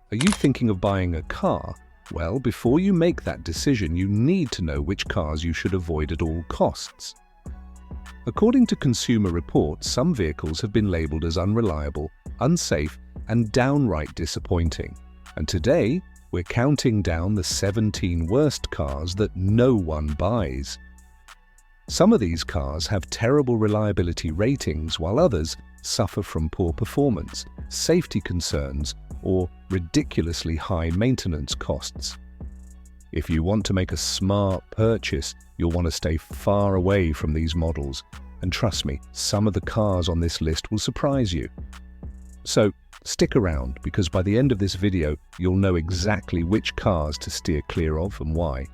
Are you thinking of buying a car? Well, before you make that decision, you need to know which cars you should avoid at all costs. According to Consumer Reports, some vehicles have been labeled as unreliable, unsafe, and downright disappointing. And today, we're counting down the 17 worst cars that no one buys. Some of these cars have terrible reliability ratings, while others suffer from poor performance, safety concerns, or ridiculously high maintenance costs. If you want to make a smart purchase, you'll want to stay far away from these models. And trust me, some of the cars on this list will surprise you. So stick around, because by the end of this video, you'll know exactly which cars to steer clear of and why.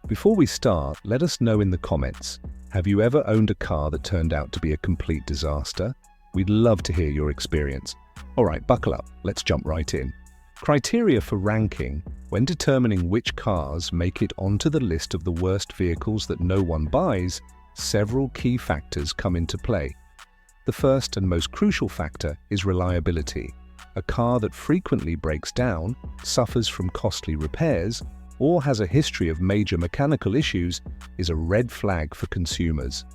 Before we start, let us know in the comments, have you ever owned a car that turned out to be a complete disaster? We'd love to hear your experience. Alright, buckle up, let's jump right in. Criteria for ranking. When determining which cars make it onto the list of the worst vehicles that no one buys, several key factors come into play. The first and most crucial factor is reliability. A car that frequently breaks down, suffers from costly repairs, or has a history of major mechanical issues is a red flag for consumers.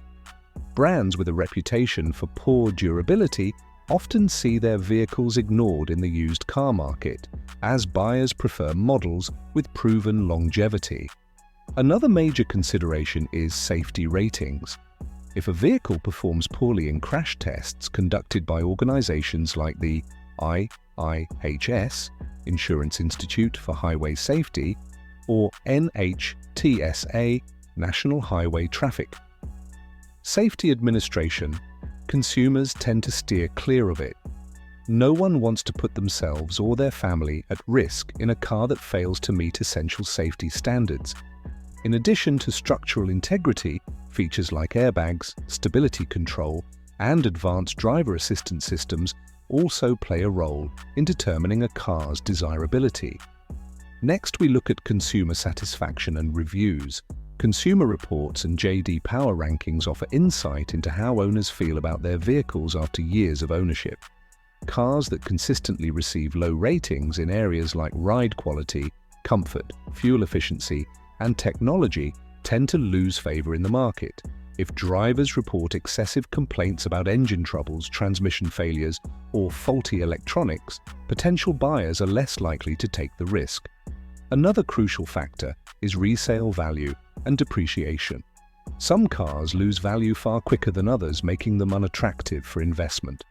Brands with a reputation for poor durability often see their vehicles ignored in the used car market, as buyers prefer models with proven longevity. Another major consideration is safety ratings. If a vehicle performs poorly in crash tests conducted by organizations like the IIHS, Insurance Institute for Highway Safety, or NHTSA, National Highway Traffic Safety Administration, consumers tend to steer clear of it. No one wants to put themselves or their family at risk in a car that fails to meet essential safety standards. In addition to structural integrity, features like airbags, stability control, and advanced driver assistance systems also play a role in determining a car's desirability. Next, we look at consumer satisfaction and reviews. Consumer Reports and J.D. Power rankings offer insight into how owners feel about their vehicles after years of ownership. Cars that consistently receive low ratings in areas like ride quality, comfort, fuel efficiency, and technology tend to lose favor in the market. If drivers report excessive complaints about engine troubles, transmission failures, or faulty electronics, potential buyers are less likely to take the risk. Another crucial factor is resale value and depreciation. Some cars lose value far quicker than others, making them unattractive for investment.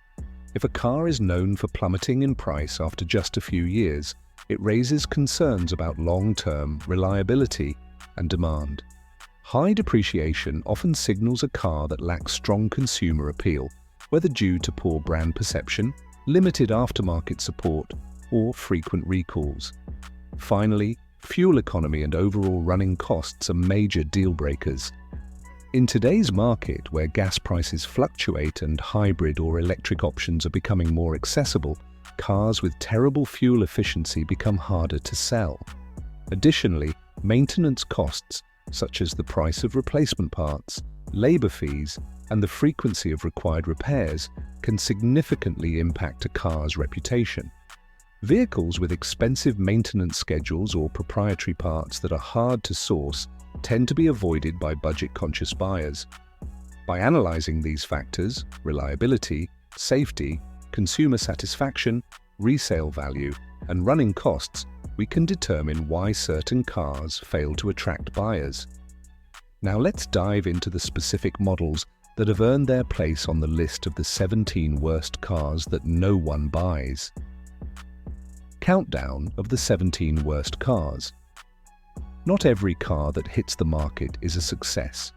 If a car is known for plummeting in price after just a few years, it raises concerns about long-term reliability and demand. High depreciation often signals a car that lacks strong consumer appeal, whether due to poor brand perception, limited aftermarket support, or frequent recalls. Finally, fuel economy and overall running costs are major deal breakers. In today's market, where gas prices fluctuate and hybrid or electric options are becoming more accessible, cars with terrible fuel efficiency become harder to sell. Additionally, maintenance costs, such as the price of replacement parts, labor fees, and the frequency of required repairs, can significantly impact a car's reputation. Vehicles with expensive maintenance schedules or proprietary parts that are hard to source tend to be avoided by budget-conscious buyers. By analyzing these factors, reliability, safety, consumer satisfaction, resale value, and running costs, we can determine why certain cars fail to attract buyers. Now let's dive into the specific models that have earned their place on the list of the 17 worst cars that no one buys. Countdown of the 17 worst cars. Not every car that hits the market is a success.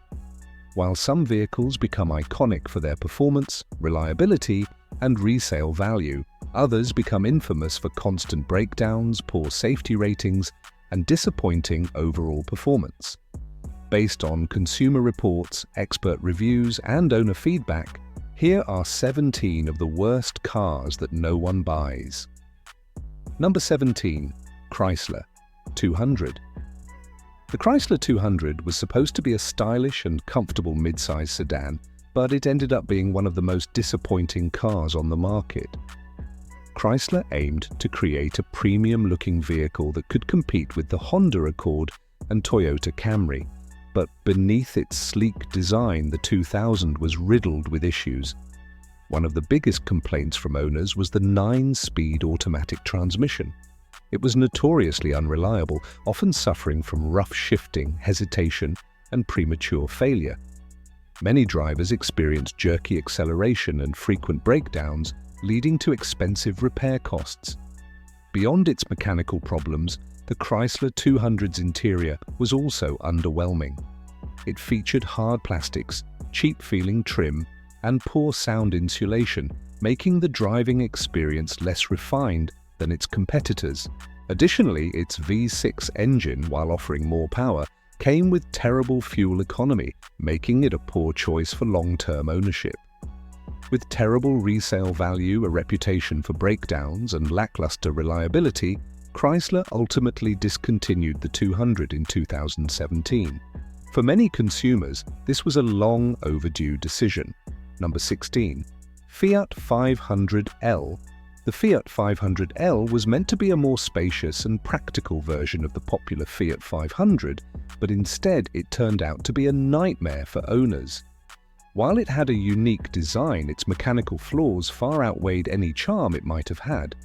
While some vehicles become iconic for their performance, reliability, and resale value, others become infamous for constant breakdowns, poor safety ratings, and disappointing overall performance. Based on Consumer Reports, expert reviews, and owner feedback, here are 17 of the worst cars that no one buys. Number 17. Chrysler 200. The Chrysler 200 was supposed to be a stylish and comfortable mid-size sedan, but it ended up being one of the most disappointing cars on the market. Chrysler aimed to create a premium-looking vehicle that could compete with the Honda Accord and Toyota Camry. But beneath its sleek design, the 2000 was riddled with issues. One of the biggest complaints from owners was the 9-speed automatic transmission. It was notoriously unreliable, often suffering from rough shifting, hesitation, and premature failure. Many drivers experienced jerky acceleration and frequent breakdowns, leading to expensive repair costs. Beyond its mechanical problems, the Chrysler 200's interior was also underwhelming. It featured hard plastics, cheap-feeling trim, and poor sound insulation, making the driving experience less refined than its competitors. Additionally, its V6 engine, while offering more power, came with terrible fuel economy, making it a poor choice for long-term ownership. With terrible resale value, a reputation for breakdowns, and lackluster reliability, Chrysler ultimately discontinued the 200 in 2017. For many consumers, this was a long overdue decision. Number 16. Fiat 500L. The Fiat 500L was meant to be a more spacious and practical version of the popular Fiat 500, but instead it turned out to be a nightmare for owners. While it had a unique design, its mechanical flaws far outweighed any charm it might have had.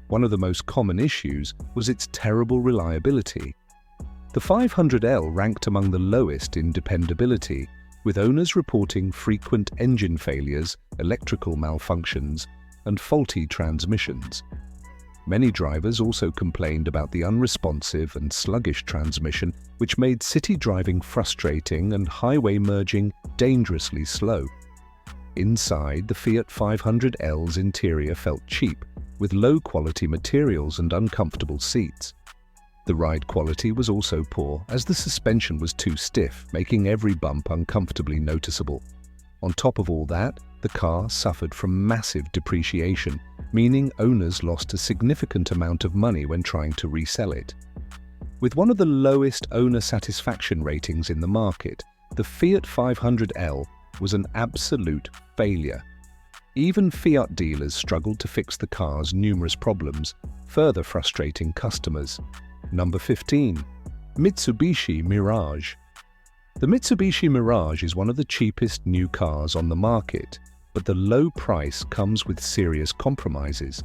One of the most common issues was its terrible reliability. The 500L ranked among the lowest in dependability, with owners reporting frequent engine failures, electrical malfunctions, and faulty transmissions. Many drivers also complained about the unresponsive and sluggish transmission, which made city driving frustrating and highway merging dangerously slow. Inside, the Fiat 500L's interior felt cheap, with low-quality materials and uncomfortable seats. The ride quality was also poor, as the suspension was too stiff, making every bump uncomfortably noticeable. On top of all that, the car suffered from massive depreciation, meaning owners lost a significant amount of money when trying to resell it. With one of the lowest owner satisfaction ratings in the market, the Fiat 500L was an absolute failure. Even Fiat dealers struggled to fix the car's numerous problems, further frustrating customers. Number 15. Mitsubishi Mirage. The Mitsubishi Mirage is one of the cheapest new cars on the market, but the low price comes with serious compromises.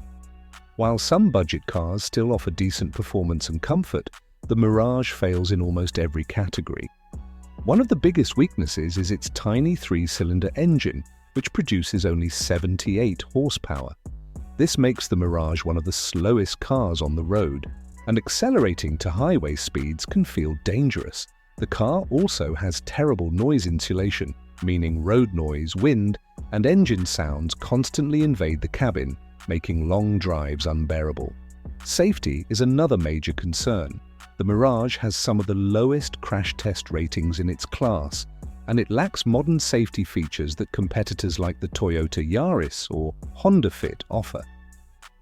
While some budget cars still offer decent performance and comfort, the Mirage fails in almost every category. One of the biggest weaknesses is its tiny 3-cylinder engine, which produces only 78 horsepower. This makes the Mirage one of the slowest cars on the road, and accelerating to highway speeds can feel dangerous. The car also has terrible noise insulation, meaning road noise, wind, and engine sounds constantly invade the cabin, making long drives unbearable. Safety is another major concern. The Mirage has some of the lowest crash test ratings in its class, and it lacks modern safety features that competitors like the Toyota Yaris or Honda Fit offer.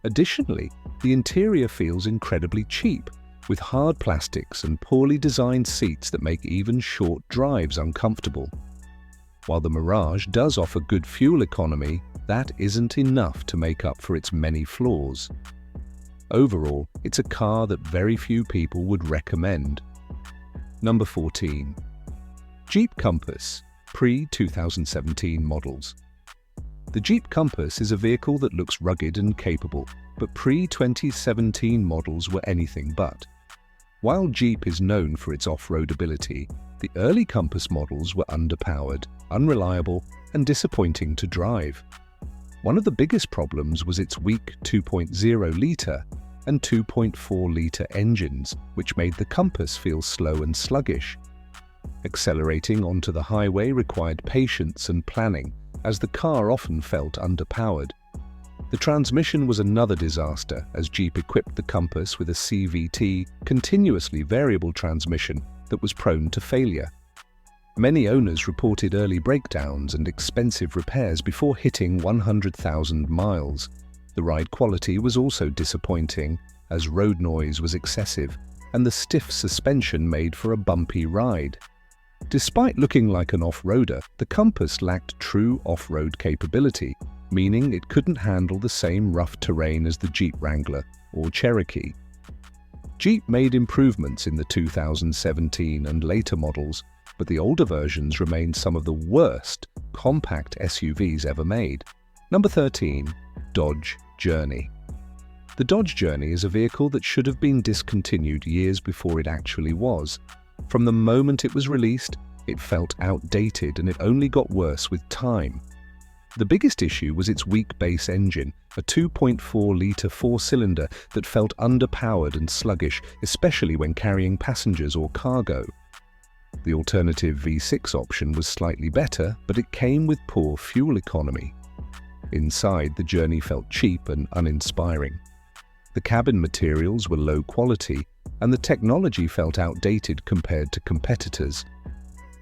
Additionally, the interior feels incredibly cheap, with hard plastics and poorly designed seats that make even short drives uncomfortable. While the Mirage does offer good fuel economy, that isn't enough to make up for its many flaws. Overall, it's a car that very few people would recommend. Number 14. Jeep Compass, pre-2017 models. The Jeep Compass is a vehicle that looks rugged and capable, but pre-2017 models were anything but. While Jeep is known for its off-road ability, the early Compass models were underpowered, unreliable, and disappointing to drive. One of the biggest problems was its weak 2.0-litre and 2.4-litre engines, which made the Compass feel slow and sluggish. Accelerating onto the highway required patience and planning, as the car often felt underpowered. The transmission was another disaster, as Jeep equipped the Compass with a CVT, continuously variable transmission that was prone to failure. Many owners reported early breakdowns and expensive repairs before hitting 100,000 miles. The ride quality was also disappointing, as road noise was excessive, and the stiff suspension made for a bumpy ride. Despite looking like an off-roader, the Compass lacked true off-road capability, meaning it couldn't handle the same rough terrain as the Jeep Wrangler or Cherokee. Jeep made improvements in the 2017 and later models, but the older versions remained some of the worst compact SUVs ever made. Number 13. Dodge Journey. The Dodge Journey is a vehicle that should have been discontinued years before it actually was. From the moment it was released, it felt outdated and it only got worse with time. The biggest issue was its weak base engine, a 2.4-litre four-cylinder that felt underpowered and sluggish, especially when carrying passengers or cargo. The alternative V6 option was slightly better, but it came with poor fuel economy. Inside, the Journey felt cheap and uninspiring. The cabin materials were low quality, and the technology felt outdated compared to competitors.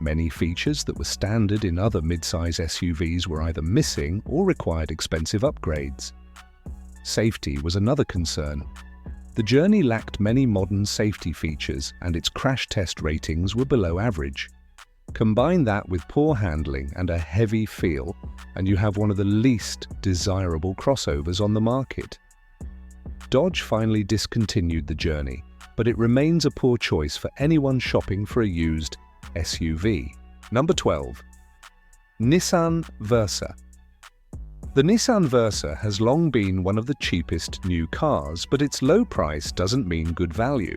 Many features that were standard in other mid-size SUVs were either missing or required expensive upgrades. Safety was another concern. The Journey lacked many modern safety features, and its crash test ratings were below average. Combine that with poor handling and a heavy feel, and you have one of the least desirable crossovers on the market. Dodge finally discontinued the Journey, but it remains a poor choice for anyone shopping for a used SUV. Number 12. Nissan Versa. The Nissan Versa has long been one of the cheapest new cars, but its low price doesn't mean good value.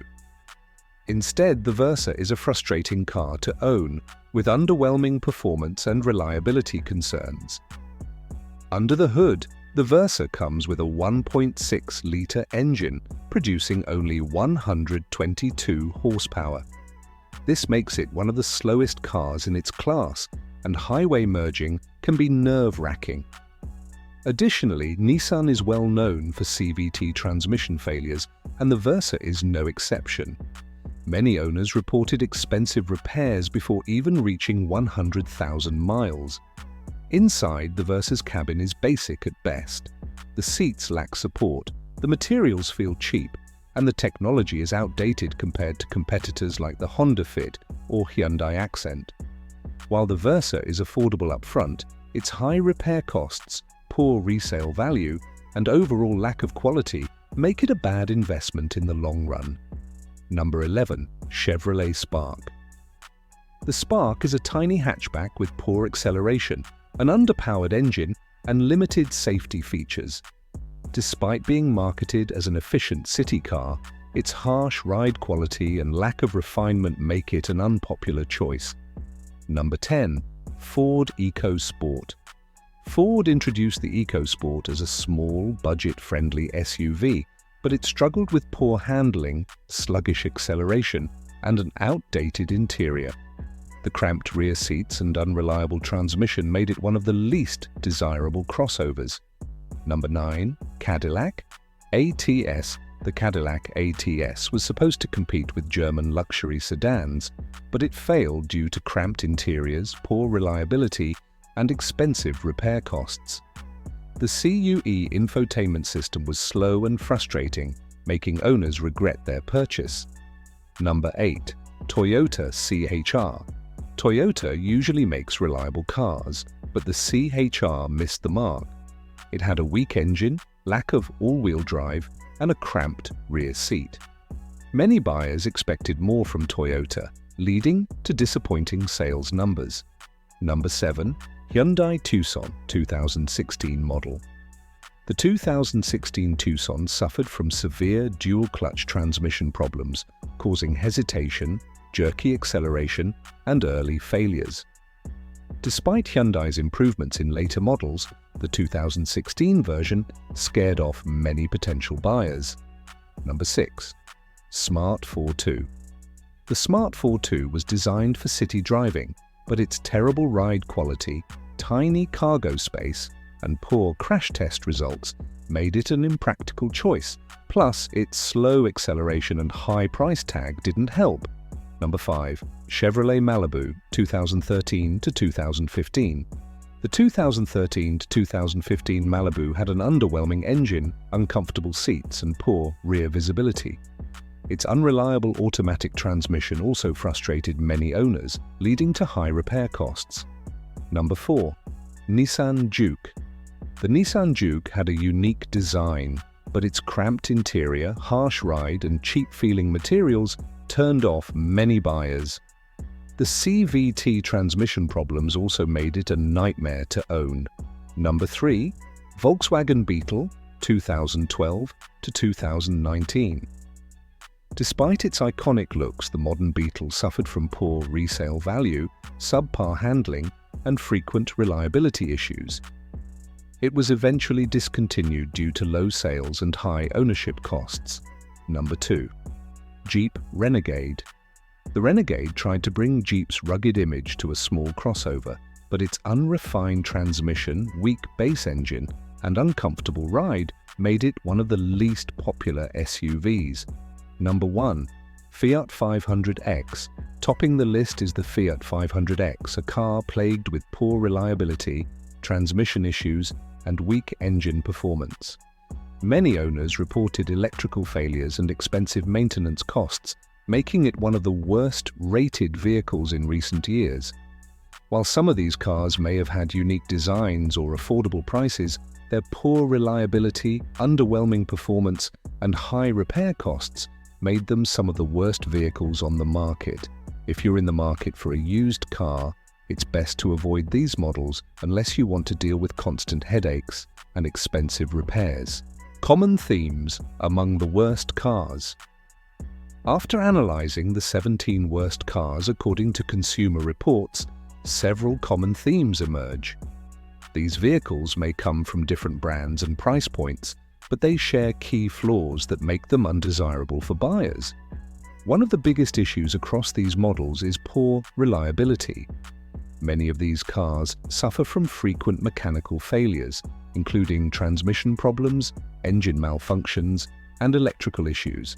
Instead, the Versa is a frustrating car to own, with underwhelming performance and reliability concerns. Under the hood, the Versa comes with a 1.6-litre engine, producing only 122 horsepower. This makes it one of the slowest cars in its class, and highway merging can be nerve-wracking. Additionally, Nissan is well known for CVT transmission failures, and the Versa is no exception. Many owners reported expensive repairs before even reaching 100,000 miles. Inside, the Versa's cabin is basic at best. The seats lack support, the materials feel cheap, and the technology is outdated compared to competitors like the Honda Fit or Hyundai Accent. While the Versa is affordable up front, its high repair costs, poor resale value, and overall lack of quality make it a bad investment in the long run. Number 11. Chevrolet Spark. The Spark is a tiny hatchback with poor acceleration, an underpowered engine, and limited safety features. Despite being marketed as an efficient city car, its harsh ride quality and lack of refinement make it an unpopular choice. Number 10. Ford EcoSport. Ford introduced the EcoSport as a small, budget-friendly SUV, but it struggled with poor handling, sluggish acceleration, and an outdated interior. The cramped rear seats and unreliable transmission made it one of the least desirable crossovers. Number 9. Cadillac ATS. The Cadillac ATS was supposed to compete with German luxury sedans, but it failed due to cramped interiors, poor reliability, and expensive repair costs. The CUE infotainment system was slow and frustrating, making owners regret their purchase. Number 8. Toyota CHR. Toyota usually makes reliable cars, but the CHR missed the mark. It had a weak engine, lack of all-wheel drive, and a cramped rear seat. Many buyers expected more from Toyota, leading to disappointing sales numbers. Number 7. Hyundai Tucson 2016 model. The 2016 Tucson suffered from severe dual-clutch transmission problems, causing hesitation, jerky acceleration, and early failures. Despite Hyundai's improvements in later models, the 2016 version scared off many potential buyers. Number 6. Smart 4.2. The Smart 4.2 was designed for city driving, but its terrible ride quality, tiny cargo space, and poor crash test results made it an impractical choice. Plus, its slow acceleration and high price tag didn't help. Number 5. Chevrolet Malibu 2013 to 2015. The 2013 to 2015 Malibu had an underwhelming engine, uncomfortable seats, and poor rear visibility. Its unreliable automatic transmission also frustrated many owners, leading to high repair costs. Number 4. Nissan Juke. The Nissan Juke had a unique design, but its cramped interior, harsh ride, and cheap-feeling materials turned off many buyers. The CVT transmission problems also made it a nightmare to own. Number 3. Volkswagen Beetle, 2012 to 2019. Despite its iconic looks, the modern Beetle suffered from poor resale value, subpar handling, and frequent reliability issues. It was eventually discontinued due to low sales and high ownership costs. Number 2. Jeep Renegade. The Renegade tried to bring Jeep's rugged image to a small crossover, but its unrefined transmission, weak base engine, and uncomfortable ride made it one of the least popular SUVs. Number 1. Fiat 500X. Topping the list is the Fiat 500X, a car plagued with poor reliability, transmission issues, and weak engine performance. Many owners reported electrical failures and expensive maintenance costs, making it one of the worst-rated vehicles in recent years. While some of these cars may have had unique designs or affordable prices, their poor reliability, underwhelming performance, and high repair costs made them some of the worst vehicles on the market. If you're in the market for a used car, it's best to avoid these models unless you want to deal with constant headaches and expensive repairs. Common themes among the worst cars. After analyzing the 17 worst cars according to Consumer Reports, several common themes emerge. These vehicles may come from different brands and price points, but they share key flaws that make them undesirable for buyers. One of the biggest issues across these models is poor reliability. Many of these cars suffer from frequent mechanical failures, including transmission problems, engine malfunctions, and electrical issues.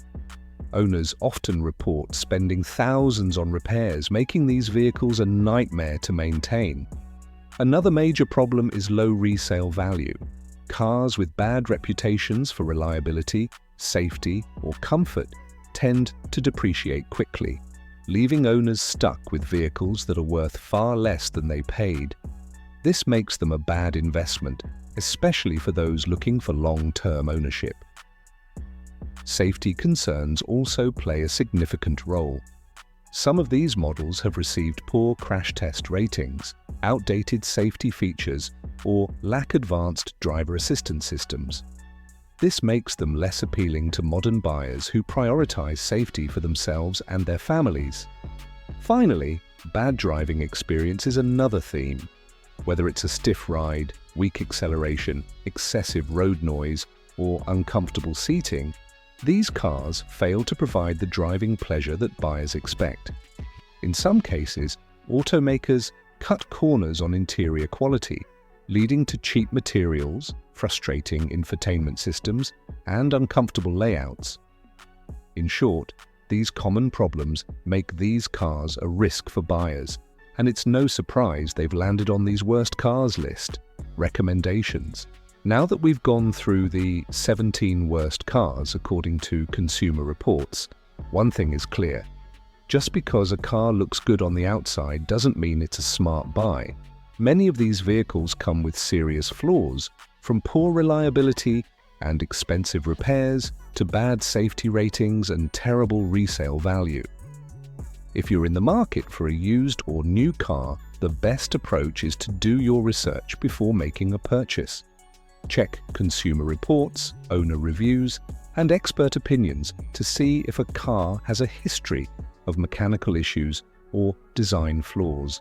Owners often report spending thousands on repairs, making these vehicles a nightmare to maintain. Another major problem is low resale value. Cars with bad reputations for reliability, safety, or comfort tend to depreciate quickly, leaving owners stuck with vehicles that are worth far less than they paid. This makes them a bad investment, especially for those looking for long-term ownership. Safety concerns also play a significant role. Some of these models have received poor crash test ratings, outdated safety features, or lack advanced driver assistance systems. This makes them less appealing to modern buyers who prioritize safety for themselves and their families. Finally, bad driving experience is another theme. Whether it's a stiff ride, weak acceleration, excessive road noise, or uncomfortable seating, these cars fail to provide the driving pleasure that buyers expect. In some cases, automakers cut corners on interior quality, leading to cheap materials, frustrating infotainment systems, and uncomfortable layouts. In short, these common problems make these cars a risk for buyers, and it's no surprise they've landed on these worst cars list. Recommendations. Now that we've gone through the 17 worst cars according to Consumer Reports, one thing is clear. Just because a car looks good on the outside doesn't mean it's a smart buy. Many of these vehicles come with serious flaws, from poor reliability and expensive repairs to bad safety ratings and terrible resale value. If you're in the market for a used or new car, the best approach is to do your research before making a purchase. Check Consumer Reports, owner reviews, and expert opinions to see if a car has a history of mechanical issues or design flaws.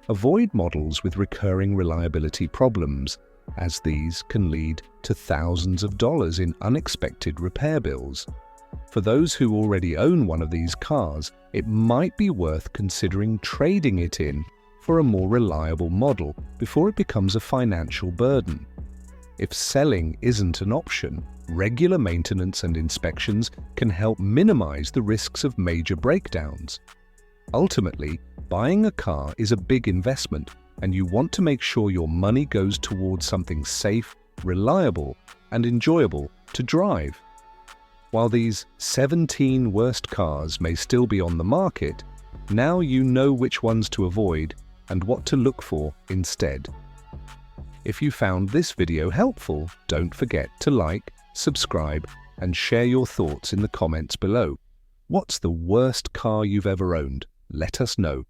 Avoid models with recurring reliability problems, as these can lead to thousands of dollars in unexpected repair bills. For those who already own one of these cars, it might be worth considering trading it in for a more reliable model before it becomes a financial burden. If selling isn't an option, regular maintenance and inspections can help minimize the risks of major breakdowns. Ultimately, buying a car is a big investment, and you want to make sure your money goes towards something safe, reliable, and enjoyable to drive. While these 17 worst cars may still be on the market, now you know which ones to avoid and what to look for instead. If you found this video helpful, don't forget to like, subscribe, and share your thoughts in the comments below. What's the worst car you've ever owned? Let us know.